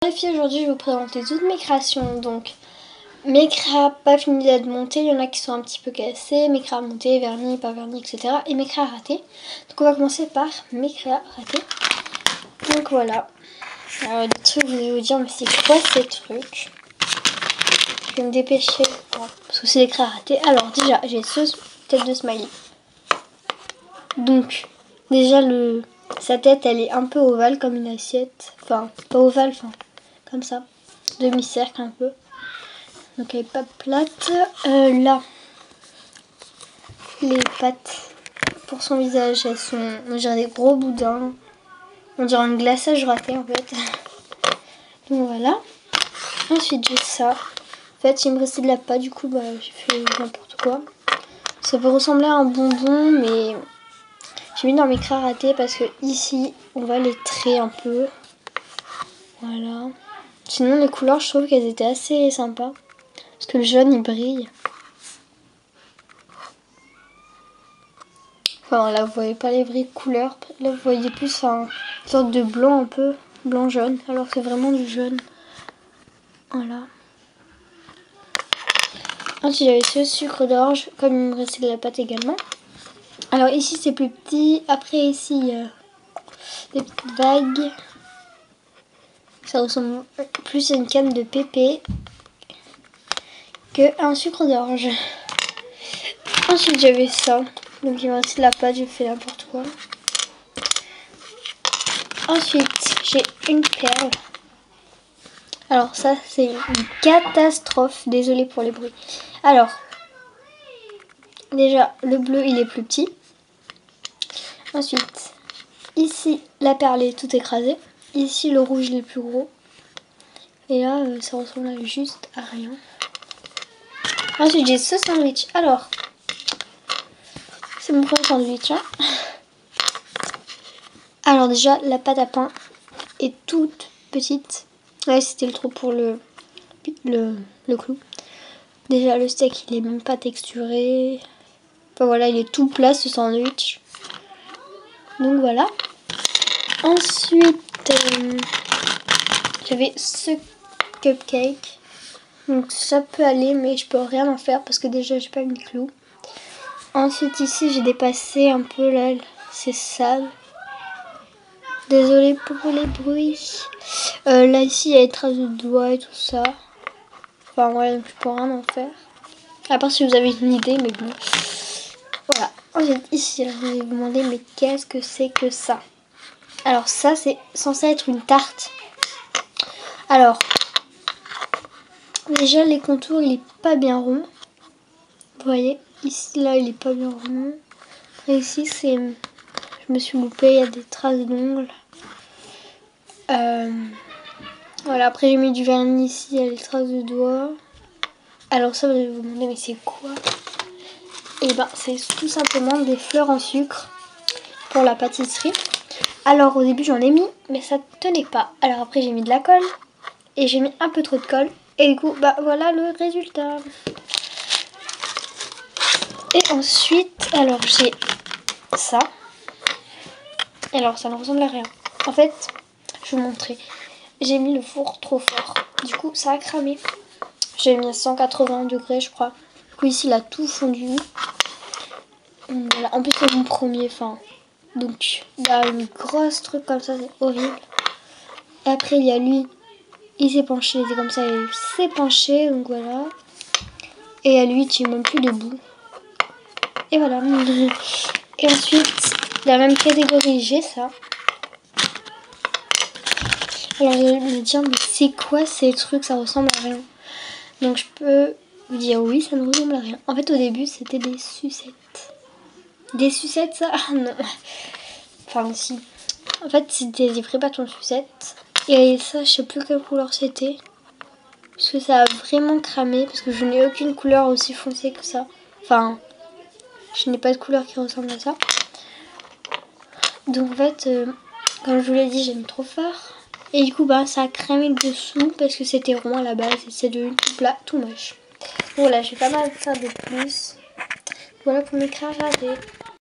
Les filles, aujourd'hui je vais vous présenter toutes mes créations. Donc mes craies pas finies d'être montées, il y en a qui sont un petit peu cassées, mes craies montées, vernis, pas vernis, etc. Et mes craies ratées. Donc on va commencer par mes craies ratées. Donc voilà. Alors des trucs, je vais vous dire mais c'est quoi ces trucs? Je vais me dépêcher parce que c'est des craies ratées. Alors déjà j'ai ce tête de smiley. Donc déjà sa tête elle est un peu ovale comme une assiette. Enfin pas ovale, enfin comme ça. Demi-cercle un peu. Donc elle est pas plate. Là, les pattes pour son visage, elles sont, on dirait des gros boudins. On dirait un glaçage raté en fait. Donc voilà. Ensuite j'ai ça. En fait il me restait de la pâte, du coup bah, j'ai fait n'importe quoi. Ça peut ressembler à un bonbon, mais j'ai mis dans mes craies ratées parce que ici on va les traiter un peu. Voilà. Sinon les couleurs, je trouve qu'elles étaient assez sympas. Parce que le jaune il brille. Enfin là vous voyez pas les vraies couleurs. Là vous voyez plus une sorte de blanc un peu. Blanc-jaune. Alors que c'est vraiment du jaune. Voilà. Ensuite j'avais ce sucre d'orge. Comme il me restait de la pâte également. Alors ici c'est plus petit. Après ici il y a des petites vagues. Ça ressemble plus à une canne de pépé qu'un sucre d'orge. Ensuite j'avais ça. Donc il me restait de la pâte, j'ai fait n'importe quoi. Ensuite j'ai une perle. Alors ça c'est une catastrophe. Désolée pour les bruits. Alors déjà le bleu il est plus petit. Ensuite ici la perle est toute écrasée. Ici le rouge il est plus gros. Et là ça ressemble à juste à rien. Ensuite j'ai ce sandwich. Alors c'est mon premier sandwich hein. Alors déjà la pâte à pain est toute petite. Ouais, c'était le trop pour le clou. Déjà le steak il est même pas texturé. Enfin voilà, il est tout plat ce sandwich. Donc voilà. Ensuite j'avais ce cupcake. Donc ça peut aller, mais je peux rien en faire parce que déjà j'ai pas mis de clou. Ensuite ici j'ai dépassé un peu là, c'est sale. Désolée pour les bruits. Là ici il y a des traces de doigts et tout ça. Enfin voilà, donc je peux rien en faire. À part si vous avez une idée, mais bon. Voilà. Ensuite ici, là, vous allez vous demander mais qu'est-ce que c'est que ça? Alors ça c'est censé être une tarte. Alors déjà les contours il est pas bien rond. Vous voyez ici là il est pas bien rond. Et ici c'est, je me suis loupée, il y a des traces d'ongles. Voilà, après j'ai mis du vernis ici, il y a les traces de doigts. Alors ça vous allez vous demander mais c'est quoi? Et ben c'est tout simplement des fleurs en sucre pour la pâtisserie. Alors au début j'en ai mis mais ça tenait pas. Alors après j'ai mis de la colle et j'ai mis un peu trop de colle. Et du coup bah voilà le résultat. Et ensuite alors j'ai ça. Alors ça ne ressemble à rien. En fait je vais vous montrer. J'ai mis le four trop fort. Du coup ça a cramé. J'ai mis à 180 degrés je crois. Du coup ici il a tout fondu. Voilà. En plus c'est mon premier. Donc il y a une grosse truc comme ça, c'est horrible. Et après il y a lui. Il s'est penché, il était comme ça, il s'est penché, donc voilà. Et à lui, il tient même plus debout. Et voilà. Et ensuite, la même catégorie, j'ai ça. Alors, vous allez me dire, mais c'est quoi ces trucs? Ça ressemble à rien. Donc, je peux vous dire, oui, ça ne ressemble à rien. En fait, au début, c'était des sucettes. Des sucettes, ça? Ah non. Enfin, si. En fait, c'était des vrais bâtons de sucettes. Et ça, je sais plus quelle couleur c'était. Parce que ça a vraiment cramé. Parce que je n'ai aucune couleur aussi foncée que ça. Enfin, je n'ai pas de couleur qui ressemble à ça. Donc en fait, comme je vous l'ai dit, j'ai mis trop fort. Et du coup, bah, ça a cramé le dessous. Parce que c'était rond à la base. Et c'est devenu tout plat, tout moche. Voilà, je vais pas mal faire de plus. Voilà pour mes craies ratées.